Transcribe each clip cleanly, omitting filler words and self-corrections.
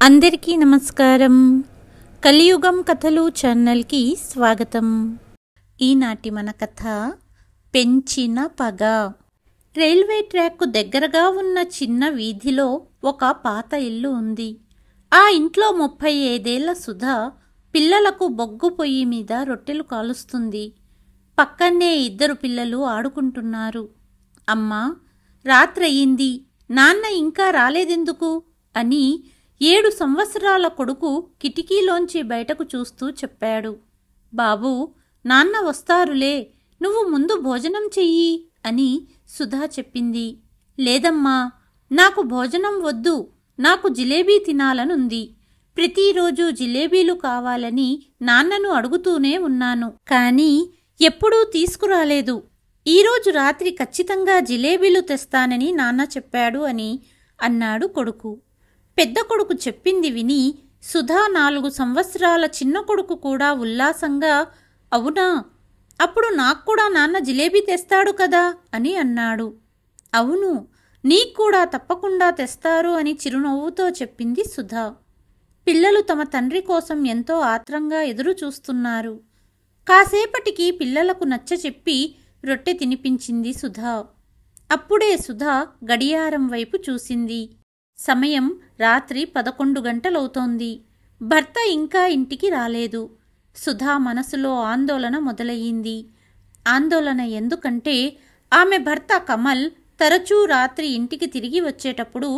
అందరికీ నమస్కారం. కలియుగం కథలు ఛానల్కి స్వాగతం. ఈనాటి మన కథ పెంచిన పగ. రైల్వే ట్రాక్కు దగ్గరగా ఉన్న చిన్న వీధిలో ఒక పాత ఇల్లు ఉంది. ఆ ఇంట్లో 35 ఏళ్ల సుధ పిల్లలకు బొగ్గు పొయ్యి మీద రొట్టెలు కాలుస్తుంది. పక్కనే 2 పిల్లలు ఆడుకుంటున్నారు. అమ్మా, రాత్రయింది, నాన్న ఇంకా రాలేదెందుకు అని 7 సంవత్సరాల కొడుకు కిటికీలోంచి బయటకు చూస్తూ చెప్పాడు. బాబూ, నాన్న వస్తారులే, నువ్వు ముందు భోజనం చెయ్యి అని సుధా చెప్పింది. లేదమ్మా, నాకు భోజనం వద్దు, నాకు జిలేబీ తినాలనుంది. ప్రతిరోజు జిలేబీలు కావాలని నాన్నను అడుగుతూనే ఉన్నాను, కానీ ఎప్పుడూ తీసుకురాలేదు. ఈరోజు రాత్రి ఖచ్చితంగా జిలేబీలు తెస్తానని నాన్న చెప్పాడు అని అన్నాడు కొడుకు. పెద్ద కొడుకు చెప్పింది విని సుధా 4 సంవత్సరాల చిన్న కొడుకు కూడా ఉల్లాసంగా, అవునా, అప్పుడు నాకు కూడా నాన్న జిలేబీ తెస్తాడు కదా అని అన్నాడు. అవును, నీకు కూడా తప్పకుండా తెస్తారు అని చిరునవ్వుతో చెప్పింది సుధా. పిల్లలు తమ తండ్రి కోసం ఎంతో ఆత్రంగా ఎదురు చూస్తున్నారు. కాసేపటికి పిల్లలకు నచ్చచెప్పి రొట్టె తినిపించింది సుధా. అప్పుడే సుధా గడియారం వైపు చూసింది. సమయం రాత్రి 11 గంటలవుతోంది. భర్త ఇంకా ఇంటికి రాలేదు. సుధా మనసులో ఆందోళన మొదలయ్యింది. ఆందోళన ఎందుకంటే ఆమె భర్త కమల్ తరచూ రాత్రి ఇంటికి తిరిగి వచ్చేటప్పుడు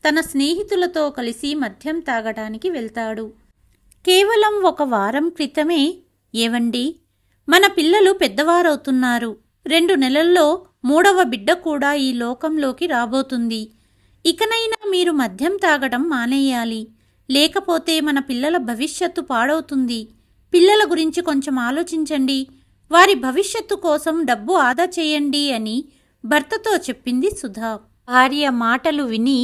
తన స్నేహితులతో కలిసి మద్యం తాగడానికి వెళ్తాడు. కేవలం 1 వారం క్రితమే, ఏవండి, మన పిల్లలు పెద్దవారవుతున్నారు, 2 నెలల్లో 3వ బిడ్డ కూడా ఈ లోకంలోకి రాబోతుంది. ఇకనైనా మీరు మద్యం తాగడం మానేయాలి, లేకపోతే మన పిల్లల భవిష్యత్తు పాడవుతుంది. పిల్లల గురించి కొంచెం ఆలోచించండి, వారి భవిష్యత్తు కోసం డబ్బు ఆదా చేయండి అని భర్తతో చెప్పింది సుధా. భార్య మాటలు విని,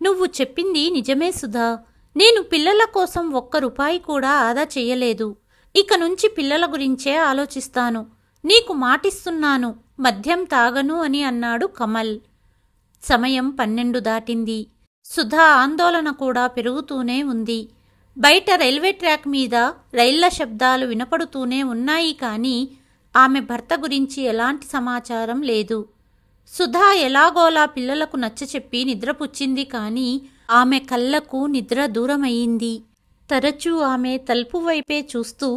నువ్వు చెప్పింది నిజమే సుధా, నేను పిల్లల కోసం 1 రూపాయి కూడా ఆదా చేయలేదు. ఇక నుంచి పిల్లల గురించే ఆలోచిస్తాను. నీకు మాటిస్తున్నాను, మద్యం తాగను అని అన్నాడు కమల్. సమయం 12 దాటింది. సుధా ఆందోళన కూడా పెరుగుతూనే ఉంది. బయట రైల్వే ట్రాక్ మీద రైళ్ల శబ్దాలు వినపడుతూనే ఉన్నాయి, కానీ ఆమె భర్త గురించి ఎలాంటి సమాచారం లేదు. సుధా ఎలాగోలా పిల్లలకు నచ్చచెప్పి నిద్రపుచ్చింది, కానీ ఆమె కళ్ళకు నిద్ర దూరమయ్యింది. తరచూ ఆమె తలుపు వైపే చూస్తూ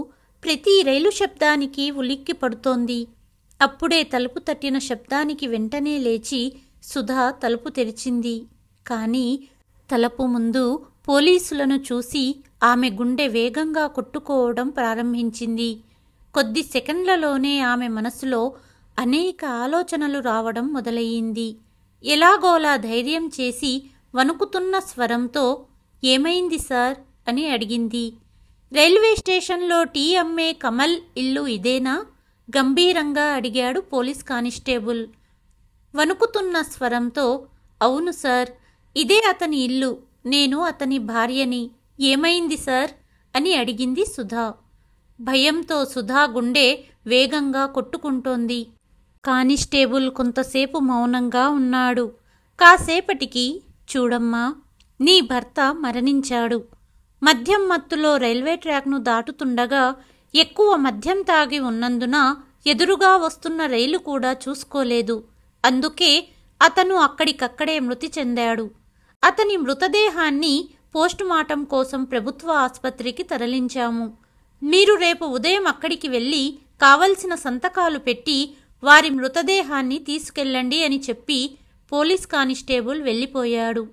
ప్రతి రైలు శబ్దానికి ఉలిక్కి పడుతోంది. అప్పుడే తలుపు తట్టిన శబ్దానికి వెంటనే లేచి సుధా తలుపు తెరిచింది. కానీ తలుపు ముందు పోలీసులను చూసి ఆమె గుండె వేగంగా కొట్టుకోవడం ప్రారంభించింది. కొద్ది సెకండ్లలోనే ఆమె మనసులో అనేక ఆలోచనలు రావడం మొదలయ్యింది. ఎలాగోలా ధైర్యం చేసి వణుకుతున్న స్వరంతో, ఏమైంది సార్ అని అడిగింది. రైల్వే స్టేషన్లో టీ అమ్మే కమల్ ఇల్లు ఇదేనా? గంభీరంగా అడిగాడు పోలీస్ కానిస్టేబుల్. వణుకుతున్న స్వరంతో, అవును సార్, ఇదే అతని ఇల్లు, నేను అతని భార్యని. ఏమైంది సార్ అని అడిగింది సుధా. భయంతో సుధా గుండె వేగంగా కొట్టుకుంటోంది. కానిస్టేబుల్ కొంతసేపు మౌనంగా ఉన్నాడు. కాసేపటికి, చూడమ్మా, నీ భర్త మరణించాడు. మద్యం మత్తులో రైల్వే ట్రాక్ను దాటుతుండగా ఎక్కువ మద్యం తాగి ఉన్నందున ఎదురుగా వస్తున్న రైలు కూడా చూసుకోలేదు. అందుకే అతను అక్కడికక్కడే మృతి చెందాడు. అతని మృతదేహాన్ని పోస్టుమార్టం కోసం ప్రభుత్వ ఆసుపత్రికి తరలించాము. మీరు రేపు ఉదయం అక్కడికి వెళ్ళి కావలసిన సంతకాలు పెట్టి వారి మృతదేహాన్ని తీసుకెళ్ళండి అని చెప్పి పోలీస్ కానిస్టేబుల్ వెళ్ళిపోయాడు.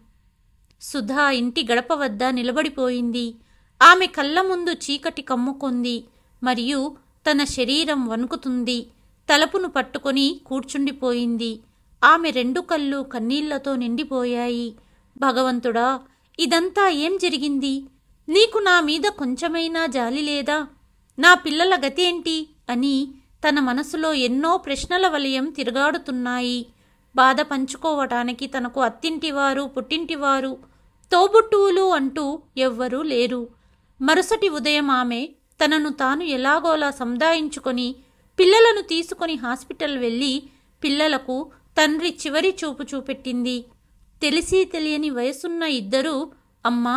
సుధా ఇంటి గడప వద్ద నిలబడిపోయింది. ఆమె కళ్ళ ముందు చీకటి కమ్ముకుంది మరియు తన శరీరం వణుకుతుంది. తలుపును పట్టుకొని కూర్చుండిపోయింది. ఆమె 2 కళ్ళు కన్నీళ్లతో నిండిపోయాయి. భగవంతుడా, ఇదంతా ఏం జరిగింది? నీకు నా మీద కొంచెమైనా జాలి లేదా? నా పిల్లల గతేంటి అని తన మనసులో ఎన్నో ప్రశ్నల వలయం తిరుగాడుతున్నాయి. బాధ పంచుకోవటానికి తనకు అత్తింటివారు, పుట్టింటివారు, తోబుట్టువులు అంటూ ఎవ్వరూ లేరు. మరుసటి ఉదయం ఆమె తనను తాను ఎలాగోలా సంధాయించుకొని పిల్లలను తీసుకొని హాస్పిటల్ వెళ్ళి పిల్లలకు తండ్రి చివరి చూపు చూపెట్టింది. తెలిసి తెలియని వయసున్న 2, అమ్మా,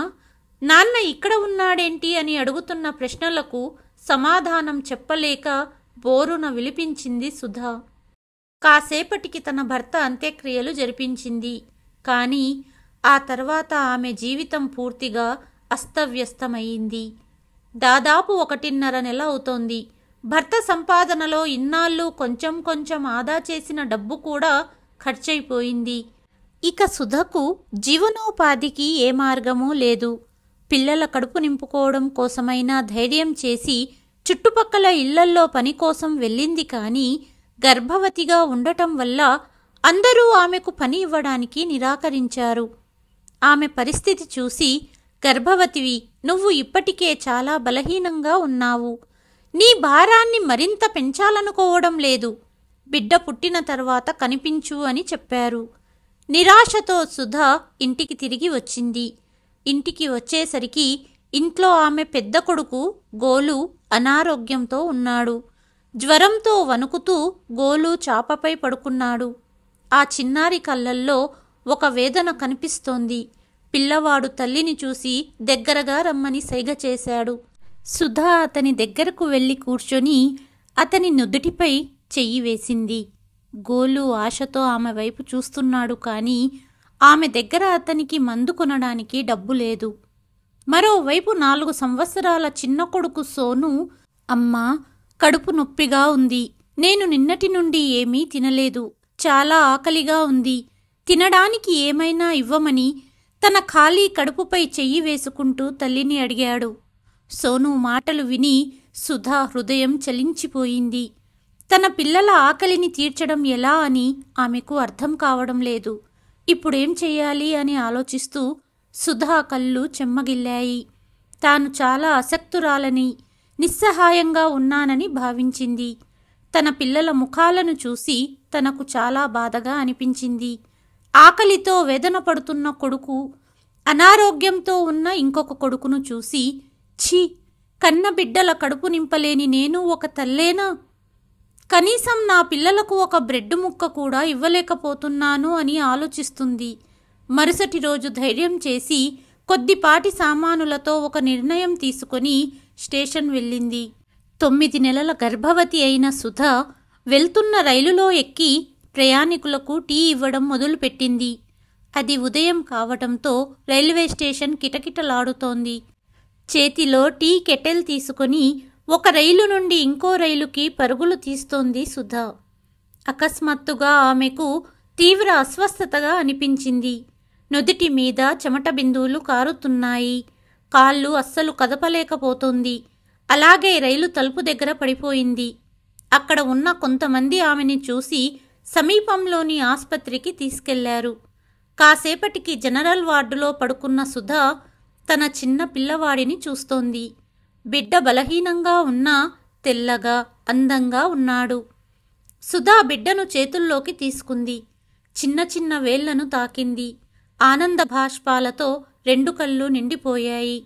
నాన్న ఇక్కడ ఉన్నాడేంటి అని అడుగుతున్న ప్రశ్నలకు సమాధానం చెప్పలేక బోరున విలిపించింది సుధా. కాసేపటికి తన భర్త అంత్యక్రియలు జరిపించింది. కానీ ఆ తర్వాత ఆమె జీవితం పూర్తిగా అస్తవ్యస్తమయ్యింది. దాదాపు 1.5 నెల అవుతోంది. భర్త సంపాదనలో ఇన్నాళ్ళు కొంచెం కొంచెం ఆదా చేసిన డబ్బు కూడా ఖర్చయిపోయింది. ఇక సుధకు జీవనోపాధికి ఏ మార్గమూ లేదు. పిల్లల కడుపు నింపుకోవడం కోసమైనా ధైర్యం చేసి చుట్టుపక్కల ఇళ్లల్లో పని కోసం వెళ్ళింది. కానీ గర్భవతిగా ఉండటం వల్ల అందరూ ఆమెకు పని ఇవ్వడానికి నిరాకరించారు. ఆమె పరిస్థితి చూసి, గర్భవతివి, నువ్వు ఇప్పటికే చాలా బలహీనంగా ఉన్నావు. నీ భారాన్ని మరింత పెంచాలనుకోవడం లేదు. బిడ్డ పుట్టిన తర్వాత కనిపించు అని చెప్పారు. నిరాశతో సుధా ఇంటికి తిరిగి వచ్చింది. ఇంటికి వచ్చేసరికి ఇంట్లో ఆమె పెద్ద కొడుకు గోలు అనారోగ్యంతో ఉన్నాడు. జ్వరంతో వణుకుతూ గోలు చాపపై పడుకున్నాడు. ఆ చిన్నారి కళ్ళల్లో ఒక వేదన కనిపిస్తోంది. పిల్లవాడు తల్లిని చూసి దగ్గరగా రమ్మని సైగ చేశాడు. సుధా అతని దగ్గరకు వెళ్ళి కూర్చొని అతని నుదుటిపై చెయ్యి వేసింది. గోలు ఆశతో ఆమె వైపు చూస్తున్నాడు. కానీ ఆమె దగ్గర అతనికి మందు కొనడానికి డబ్బు లేదు. మరోవైపు 4 సంవత్సరాల చిన్న కొడుకు సోను, అమ్మా, కడుపు నొప్పిగా ఉంది. నేను నిన్నటి నుండి ఏమీ తినలేదు. చాలా ఆకలిగా ఉంది. తినడానికి ఏమైనా ఇవ్వమని తన ఖాళీ కడుపుపై చెయ్యి వేసుకుంటూ తల్లిని అడిగాడు. సోను మాటలు విని సుధా హృదయం చలించిపోయింది. తన పిల్లల ఆకలిని తీర్చడం ఎలా అని ఆమెకు అర్థం కావడం లేదు. ఇప్పుడేం చెయ్యాలి అని ఆలోచిస్తూ సుధా కళ్ళు చెమ్మగిల్లాయి. తాను చాలా అసక్తురాలని, నిస్సహాయంగా ఉన్నానని భావించింది. తన పిల్లల ముఖాలను చూసి తనకు చాలా బాధగా అనిపించింది. ఆకలితో వేదన పడుతున్న కొడుకు, అనారోగ్యంతో ఉన్న ఇంకొక కొడుకును చూసి, ఛీ, కన్నబిడ్డల కడుపు నింపలేని నేను ఒక తల్లేనా? కనీసం నా పిల్లలకు ఒక బ్రెడ్ ముక్క కూడా ఇవ్వలేకపోతున్నాను అని ఆలోచిస్తుంది. మరుసటి రోజు ధైర్యం చేసి కొద్దిపాటి సామానులతో ఒక నిర్ణయం తీసుకొని స్టేషన్ వెళ్ళింది. 9 నెలల గర్భవతి అయిన సుధా వెళ్తున్న రైలులో ఎక్కి ప్రయాణికులకు టీ ఇవ్వడం మొదలుపెట్టింది. అది ఉదయం కావటంతో రైల్వే స్టేషన్ కిటకిటలాడుతోంది. చేతిలో టీ కెటెల్ తీసుకొని ఒక రైలు నుండి ఇంకో రైలుకి పరుగులు తీస్తోంది సుధా. అకస్మాత్తుగా ఆమెకు తీవ్ర అస్వస్థతగా అనిపించింది. నుదిటి మీద చెమట బిందువులు కారుతున్నాయి. కాళ్ళు అస్సలు కదపలేకపోతోంది. అలాగే రైలు తలుపు దగ్గర పడిపోయింది. అక్కడ ఉన్న కొంతమంది ఆమెని చూసి సమీపంలోని ఆస్పత్రికి తీసుకెళ్లారు. కాసేపటికి జనరల్ వార్డులో పడుకున్న సుధా తన చిన్న పిల్లవాడిని చూస్తోంది. బిడ్డ బలహీనంగా ఉన్నా తెల్లగా, అందంగా ఉన్నాడు. సుధా బిడ్డను చేతుల్లోకి తీసుకుంది. చిన్న చిన్న వేళ్లను తాకింది. ఆనంద భాష్పాలతో 2 కళ్ళు నిండిపోయాయి.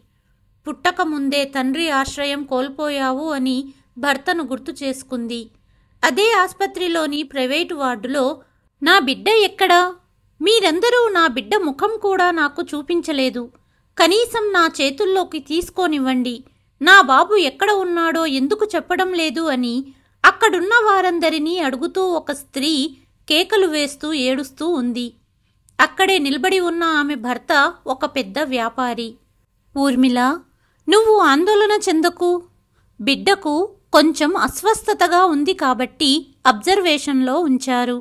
పుట్టకముందే తండ్రి ఆశ్రయం కోల్పోయావు అని భర్తను గుర్తు చేసుకుంది. అదే ఆస్పత్రిలోని ప్రైవేటు వార్డులో, నా బిడ్డ ఎక్కడా? మీరందరూ నా బిడ్డ ముఖం కూడా నాకు చూపించలేదు. కనీసం నా చేతుల్లోకి తీసుకోనివ్వండి. నా బాబు ఎక్కడ ఉన్నాడో ఎందుకు చెప్పడం లేదు అని అక్కడున్న వారందరినీ అడుగుతూ ఒక స్త్రీ కేకలు వేస్తూ ఏడుస్తూ ఉంది. అక్కడే నిలబడి ఉన్న ఆమె భర్త ఒక పెద్ద వ్యాపారి. ఊర్మిళ, నువ్వు ఆందోళన చెందకు. బిడ్డకు కొంచెం అస్వస్థతగా ఉంది కాబట్టి అబ్జర్వేషన్లో ఉంచారు.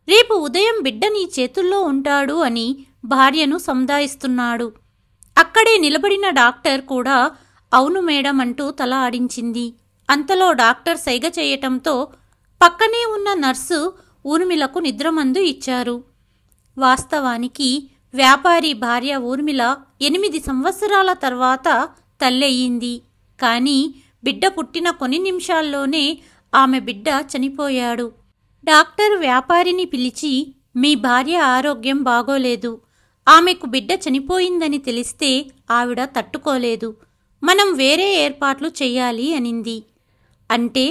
రేపు ఉదయం బిడ్డ నీ చేతుల్లో ఉంటాడు అని భార్యను సంధాయిస్తున్నాడు. అక్కడే నిలబడిన డాక్టర్ కూడా అవును మేడం అంటూ తల ఆడించింది. అంతలో డాక్టర్ సైగ చేయటంతో పక్కనే ఉన్న నర్సు ఊర్మిళకు నిద్రమందు ఇచ్చారు. వాస్తవానికి వ్యాపారి భార్య ఊర్మిళ 8 సంవత్సరాల తర్వాత తల్లయ్యింది. కానీ బిడ్డ పుట్టిన కొన్ని నిమిషాల్లోనే ఆమె బిడ్డ చనిపోయాడు. డాక్టర్ వ్యాపారిని పిలిచి, మీ భార్య ఆరోగ్యం బాగోలేదు. ఆమెకు బిడ్డ చనిపోయిందని తెలిస్తే ఆవిడ తట్టుకోలేదు. మనం వేరే ఏర్పాట్లు చెయ్యాలి అనింది. అంటే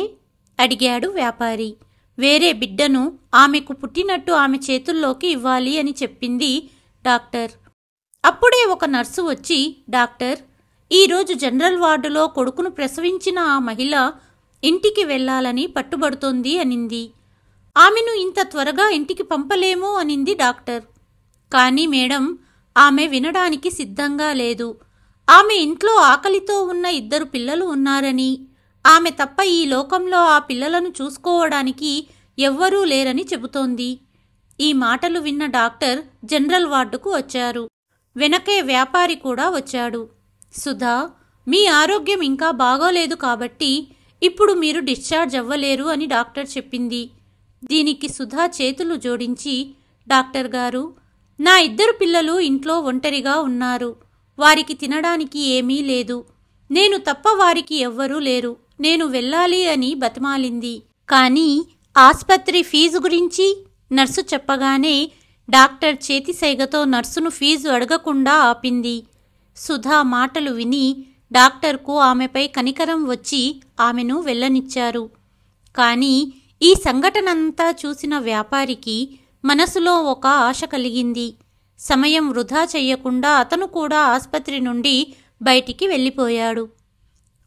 అడిగాడు వ్యాపారి. వేరే బిడ్డను ఆమెకు పుట్టినట్టు ఆమె చేతుల్లోకి ఇవ్వాలి అని చెప్పింది డాక్టర్. అప్పుడే ఒక నర్సు వచ్చి, డాక్టర్, ఈరోజు జనరల్ వార్డులో కొడుకును ప్రసవించిన ఆ మహిళ ఇంటికి వెళ్ళాలని పట్టుబడుతోంది అనింది. ఆమెను ఇంత త్వరగా ఇంటికి పంపలేము అనింది డాక్టర్. కానీ మేడం, ఆమె వినడానికి సిద్ధంగా లేదు. ఆమె ఇంట్లో ఆకలితో ఉన్న 2 పిల్లలు ఉన్నారని, ఆమె తప్ప ఈ లోకంలో ఆ పిల్లలను చూసుకోవడానికి ఎవ్వరూ లేరని చెబుతోంది. ఈ మాటలు విన్న డాక్టర్ జనరల్ వార్డుకు వచ్చారు. వెనకే వ్యాపారి కూడా వచ్చాడు. సుధా, మీ ఆరోగ్యం ఇంకా బాగోలేదు కాబట్టి ఇప్పుడు మీరు డిశ్చార్జ్ అవ్వలేరు అని డాక్టర్ చెప్పింది. దీనికి సుధా చేతులు జోడించి, డాక్టర్ గారు, నా 2 పిల్లలు ఇంట్లో ఒంటరిగా ఉన్నారు. వారికి తినడానికి ఏమీ లేదు. నేను తప్ప వారికి ఎవ్వరూ లేరు. నేను వెళ్ళాలి అని బతిమాలింది. కానీ ఆస్పత్రి ఫీజు గురించి నర్సు చెప్పగానే డాక్టర్ చేతి సైగతో నర్సును ఫీజు అడగకుండా ఆపింది. సుధా మాటలు విని డాక్టర్కు ఆమెపై కనికరం వచ్చి ఆమెను వెళ్ళనిచ్చారు. కానీ ఈ సంఘటనంతా చూసిన వ్యాపారికి మనసులో ఒక ఆశ కలిగింది. సమయం వృధా చెయ్యకుండా అతను కూడా ఆస్పత్రి నుండి బయటికి వెళ్ళిపోయాడు.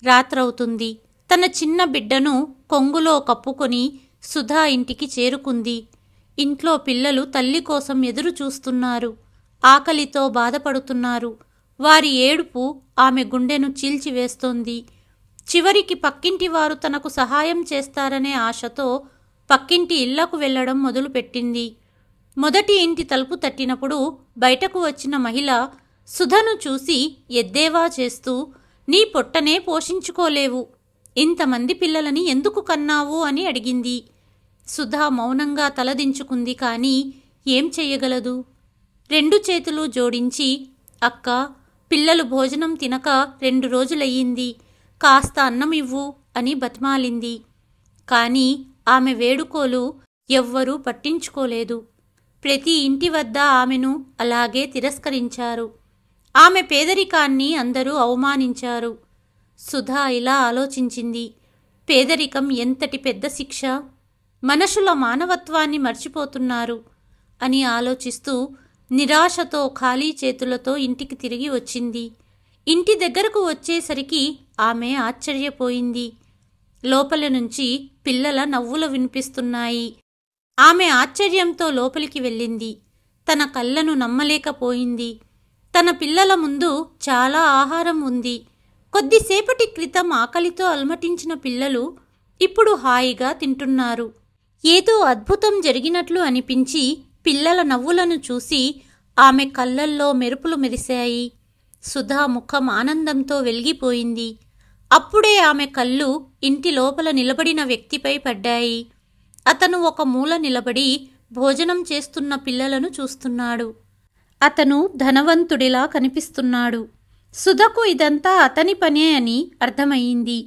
రాత్రవుతుంది. తన చిన్న బిడ్డను కొంగులో కప్పుకొని సుధా ఇంటికి చేరుకుంది. ఇంట్లో పిల్లలు తల్లి కోసం ఎదురు చూస్తున్నారు. ఆకలితో బాధపడుతున్నారు. వారి ఏడుపు ఆమె గుండెను చీల్చివేస్తోంది. చివరికి పక్కింటి వారు తనకు సహాయం చేస్తారనే ఆశతో పక్కింటి ఇళ్లకు వెళ్లడం మొదలుపెట్టింది. మొదటి ఇంటి తలుపు తట్టినప్పుడు బయటకు వచ్చిన మహిళ సుధను చూసి ఎద్దేవా చేస్తూ, నీ పొట్టనే పోషించుకోలేవు, ఇంతమంది పిల్లలని ఎందుకు కన్నావు అని అడిగింది. సుధా మౌనంగా తలదించుకుంది. కానీ ఏం చెయ్యగలదు? 2 చేతులు జోడించి, అక్క, పిల్లలు భోజనం తినక 2 రోజులయ్యింది, కాస్త అన్నం ఇవ్వు అని బతిమాలింది. కానీ ఆమె వేడుకోలు ఎవ్వరూ పట్టించుకోలేదు. ప్రతి ఇంటి వద్ద ఆమెను అలాగే తిరస్కరించారు. ఆమె పేదరికాన్ని అందరూ అవమానించారు. సుధా ఇలా ఆలోచించింది. పేదరికం ఎంతటి పెద్ద శిక్ష! మనుషుల మానవత్వాన్ని మర్చిపోతున్నారు అని ఆలోచిస్తూ నిరాశతో ఖాళీ చేతులతో ఇంటికి తిరిగి వచ్చింది. ఇంటి దగ్గరకు వచ్చేసరికి ఆమె ఆశ్చర్యపోయింది. లోపల నుంచి పిల్లల నవ్వులు వినిపిస్తున్నాయి. ఆమె ఆశ్చర్యంతో లోపలికి వెళ్ళింది. తన కళ్ళను నమ్మలేకపోయింది. తన పిల్లల ముందు చాలా ఆహారం ఉంది. కొద్దిసేపటి క్రితం ఆకలితో అలమటించిన పిల్లలు ఇప్పుడు హాయిగా తింటున్నారు. ఏదో అద్భుతం జరిగినట్లు అనిపించి పిల్లల నవ్వులను చూసి ఆమె కళ్ళల్లో మెరుపులు మెరిశాయి. సుధా ముఖం ఆనందంతో వెలిగిపోయింది. అప్పుడే ఆమె కళ్ళు ఇంటి లోపల నిలబడిన వ్యక్తిపై పడ్డాయి. అతను ఒక మూల నిలబడి భోజనం చేస్తున్న పిల్లలను చూస్తున్నాడు. అతను ధనవంతుడిలా కనిపిస్తున్నాడు. సుధకు ఇదంతా అతని పనే అని అర్థమయ్యింది.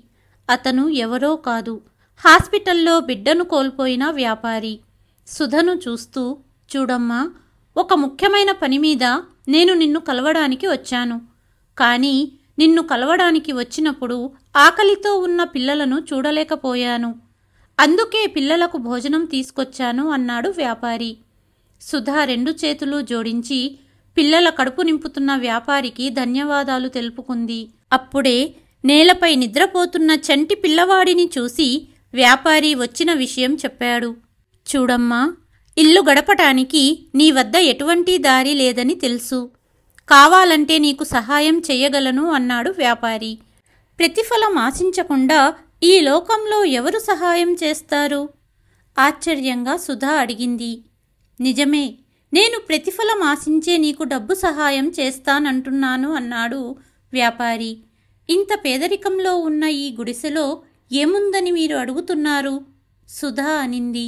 అతను ఎవరో కాదు, హాస్పిటల్లో బిడ్డను కోల్పోయిన వ్యాపారి. సుధను చూస్తూ, చూడమ్మా, ఒక ముఖ్యమైన పని మీద నేను నిన్ను కలవడానికి వచ్చాను. కానీ నిన్ను కలవడానికి వచ్చినప్పుడు ఆకలితో ఉన్న పిల్లలను చూడలేకపోయాను. అందుకే పిల్లలకు భోజనం తీసుకొచ్చాను అన్నాడు వ్యాపారి. సుధా 2 చేతులు జోడించి పిల్లల కడుపు నింపుతున్న వ్యాపారికి ధన్యవాదాలు తెలుపుకుంది. అప్పుడే నేలపై నిద్రపోతున్న చంటి పిల్లవాడిని చూసి వ్యాపారి వచ్చిన విషయం చెప్పాడు. చూడమ్మా, ఇల్లు గడపటానికి నీ వద్ద ఎటువంటి దారి లేదని తెలుసు. కావాలంటే నీకు సహాయం చెయ్యగలను అన్నాడు వ్యాపారి. ప్రతిఫలం ఆశించకుండా ఈ లోకంలో ఎవరు సహాయం చేస్తారు? ఆశ్చర్యంగా సుధా అడిగింది. నిజమే, నేను ప్రతిఫలం ఆశించే నీకు డబ్బు సహాయం చేస్తానంటున్నాను అన్నాడు వ్యాపారి. ఇంత పేదరికంలో ఉన్న ఈ గుడిసెలో ఏముందని మీరు అడుగుతున్నారు? సుధా అనింది.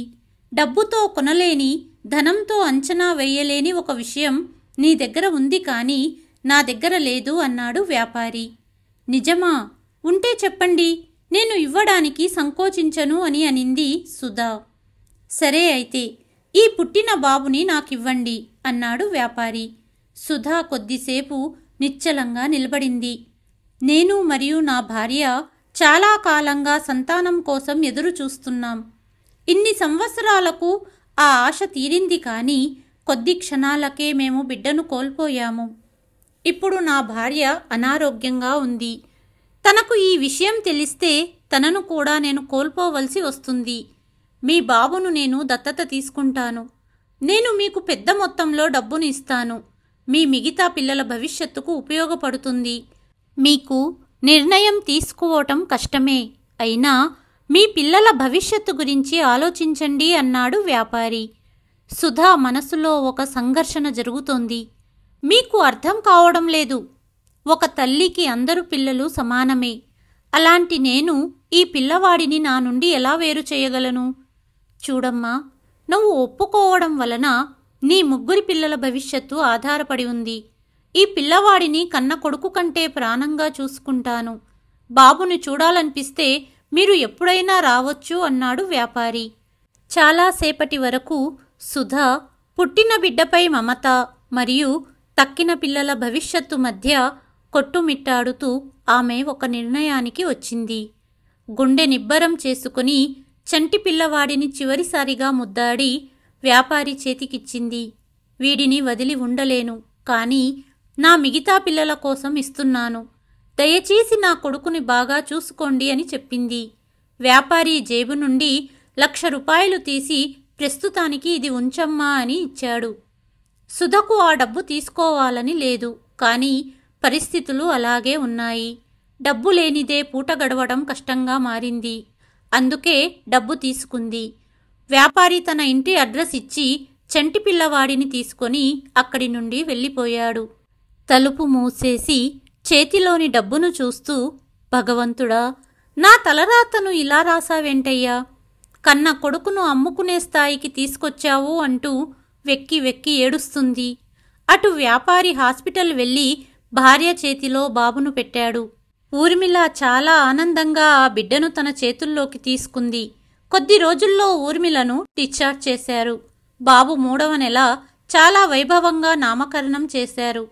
డబ్బుతో కొనలేని, ధనంతో అంచనా వేయలేని ఒక విషయం నీ దగ్గర ఉంది, కానీ నా దగ్గర లేదు అన్నాడు వ్యాపారి. నిజమా? ఉంటే చెప్పండి, నేను ఇవ్వడానికి సంకోచించను అని అనింది సుధా. సరే అయితే ఈ పుట్టిన బాబుని నాకివ్వండి అన్నాడు వ్యాపారి. సుధా కొద్దిసేపు నిశ్చలంగా నిలబడింది. నేను మరియు నా భార్య చాలా కాలంగా సంతానం కోసం ఎదురు చూస్తున్నాం. ఇన్ని సంవత్సరాలకు ఆ ఆశ తీరింది, కానీ కొద్ది క్షణాలకే మేము బిడ్డను కోల్పోయాము. ఇప్పుడు నా భార్య అనారోగ్యంగా ఉంది. తనకు ఈ విషయం తెలిస్తే తనను కూడా నేను కోల్పోవలసి వస్తుంది. మీ బాబును నేను దత్తత తీసుకుంటాను. నేను మీకు పెద్ద మొత్తంలో డబ్బును ఇస్తాను. మీ మిగతా పిల్లల భవిష్యత్తుకు ఉపయోగపడుతుంది. మీకు నిర్ణయం తీసుకోవటం కష్టమే, అయినా మీ పిల్లల భవిష్యత్తు గురించి ఆలోచించండి అన్నాడు వ్యాపారి. సుధా మనసులో ఒక సంఘర్షణ జరుగుతోంది. మీకు అర్థం కావడం లేదు. ఒక తల్లికి అందరు పిల్లలు సమానమే. అలాంటి నేను ఈ పిల్లవాడిని నా నుండి ఎలా వేరు చేయగలను? చూడమ్మా, నువ్వు ఒప్పుకోవడం వలన నీ 3 పిల్లల భవిష్యత్తు ఆధారపడి ఉంది. ఈ పిల్లవాడిని కన్న కొడుకు కంటే ప్రాణంగా చూసుకుంటాను. బాబుని చూడాలనిపిస్తే మీరు ఎప్పుడైనా రావచ్చు అన్నాడు వ్యాపారి. చాలాసేపటి వరకు సుధా పుట్టిన బిడ్డపై మమత మరియు తక్కిన పిల్లల భవిష్యత్తు మధ్య కొట్టుమిట్టాడుతూ ఆమె ఒక నిర్ణయానికి వచ్చింది. గుండె నిబ్బరం చేసుకుని చంటి పిల్లవాడిని చివరిసారిగా ముద్దాడి వ్యాపారి చేతికిచ్చింది. వీడిని వదిలి ఉండలేను, కానీ నా మిగతా పిల్లల కోసం ఇస్తున్నాను. దయచేసి నా కొడుకుని బాగా చూసుకోండి అని చెప్పింది. వ్యాపారి జేబు నుండి 1,00,000 రూపాయలు తీసి ప్రస్తుతానికి ఇది ఉంచమ్మా అని ఇచ్చాడు. సుధకు ఆ డబ్బు తీసుకోవాలని లేదు, కానీ పరిస్థితులు అలాగే ఉన్నాయి. డబ్బు లేనిదే పూట గడవడం కష్టంగా మారింది. అందుకే డబ్బు తీసుకుంది. వ్యాపారి తన ఇంటి అడ్రస్ ఇచ్చి చంటి పిల్లవాడిని తీసుకొని అక్కడి నుండి వెళ్ళిపోయాడు. తలుపు మూసేసి చేతిలోని డబ్బును చూస్తూ, భగవంతుడా, నా తలరాతను ఇలా రాసావేంటయ్యా? కన్న కొడుకును అమ్ముకునే స్థాయికి తీసుకొచ్చావు అంటూ వెక్కి వెక్కి ఏడుస్తుంది. అటు వ్యాపారి హాస్పిటల్ వెళ్ళి భార్య చేతిలో బాబును పెట్టాడు. ఊర్మిళ చాలా ఆనందంగా ఆ బిడ్డను తన చేతుల్లోకి తీసుకుంది. కొద్ది రోజుల్లో ఊర్మిళను డిశ్చార్జ్ చేశారు. బాబు 3వ నెల చాలా వైభవంగా నామకరణం చేశారు.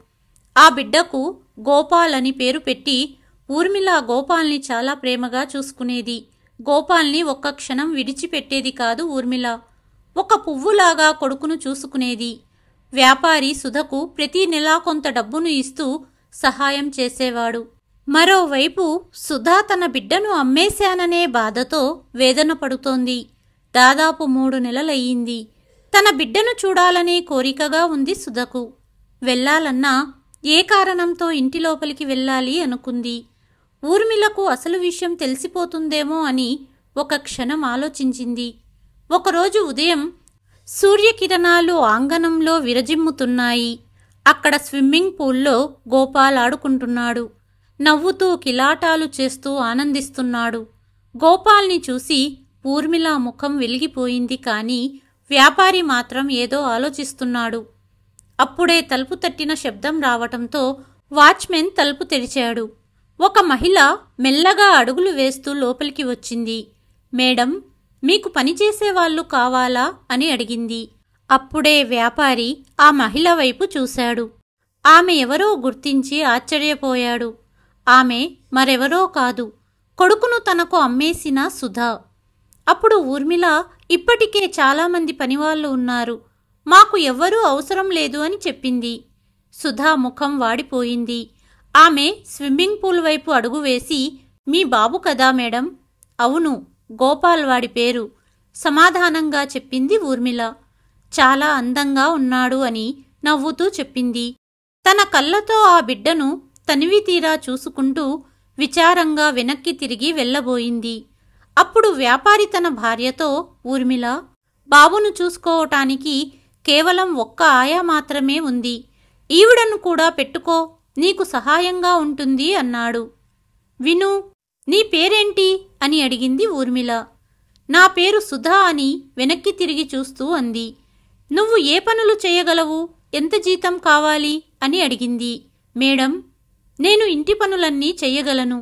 ఆ బిడ్డకు గోపాల్ అని పేరు పెట్టి ఊర్మిళ గోపాల్ని చాలా ప్రేమగా చూసుకునేది. గోపాల్ని ఒక్క క్షణం విడిచిపెట్టేది కాదు ఊర్మిళ. ఒక పువ్వులాగా కొడుకును చూసుకునేది. వ్యాపారి సుధకు ప్రతి నెలా కొంత డబ్బును ఇస్తూ సహాయం చేసేవాడు. మరోవైపు సుధా తన బిడ్డను అమ్మేశాననే బాధతో వేదన పడుతోంది. దాదాపు 3 నెలలయ్యింది. తన బిడ్డను చూడాలనే కోరికగా ఉంది సుధకు. వెళ్ళాలన్నా ఏ కారణంతో ఇంటి లోపలికి వెళ్ళాలి అనుకుంది. ఊర్మిళకు అసలు విషయం తెలిసిపోతుందేమో అని ఒక క్షణం ఆలోచించింది. ఒకరోజు ఉదయం సూర్యకిరణాలు ఆంగణంలో విరజిమ్ముతున్నాయి. అక్కడ స్విమ్మింగ్ పూల్లో గోపాల్ ఆడుకుంటున్నాడు. నవ్వుతూ కిలాటాలు చేస్తూ ఆనందిస్తున్నాడు. గోపాల్ని చూసి ఊర్మిళ ముఖం వెలిగిపోయింది. కానీ వ్యాపారి మాత్రం ఏదో ఆలోచిస్తున్నాడు. అప్పుడే తలుపు తట్టిన శబ్దం రావటంతో వాచ్మెన్ తలుపు తెరిచాడు. ఒక మహిళ మెల్లగా అడుగులు వేస్తూ లోపలికి వచ్చింది. మేడం, మీకు పనిచేసేవాళ్ళు కావాలా అని అడిగింది. అప్పుడే వ్యాపారి ఆ మహిళ వైపు చూశాడు. ఆమె ఎవరో గుర్తించి ఆశ్చర్యపోయాడు. ఆమె మరెవరో కాదు, కొడుకును తనకు అమ్మేసిన సుధా. అప్పుడు ఊర్మిళ, ఇప్పటికే చాలామంది పనివాళ్ళు ఉన్నారు, మాకు ఎవ్వరూ అవసరం లేదు అని చెప్పింది. సుధా ముఖం వాడిపోయింది. ఆమె స్విమ్మింగ్ పూల్ వైపు అడుగు వేసి, మీ బాబు కదా మేడం? అవును, గోపాల్ వాడి పేరు, సమాధానంగా చెప్పింది ఊర్మిళ. చాలా అందంగా ఉన్నాడు అని నవ్వుతూ చెప్పింది. తన కళ్ళతో ఆ బిడ్డను తనివి తీరా చూసుకుంటూ విచారంగా వెనక్కి తిరిగి వెళ్ళబోయింది. అప్పుడు వ్యాపారి తన భార్యతో, ఊర్మిళ, బాబును చూసుకోవటానికి కేవలం ఒక్క ఆయా మాత్రమే ఉంది, ఈవిడను కూడా పెట్టుకో, నీకు సహాయంగా ఉంటుంది అన్నాడు. విను, నీ పేరేంటి అని అడిగింది ఊర్మిళ. నా పేరు సుధా అని వెనక్కి తిరిగి చూస్తూ అంది. నువ్వు ఏ పనులు చేయగలవు, ఎంత జీతం కావాలి అని అడిగింది. మేడం, నేను ఇంటి పనులన్నీ చెయ్యగలను,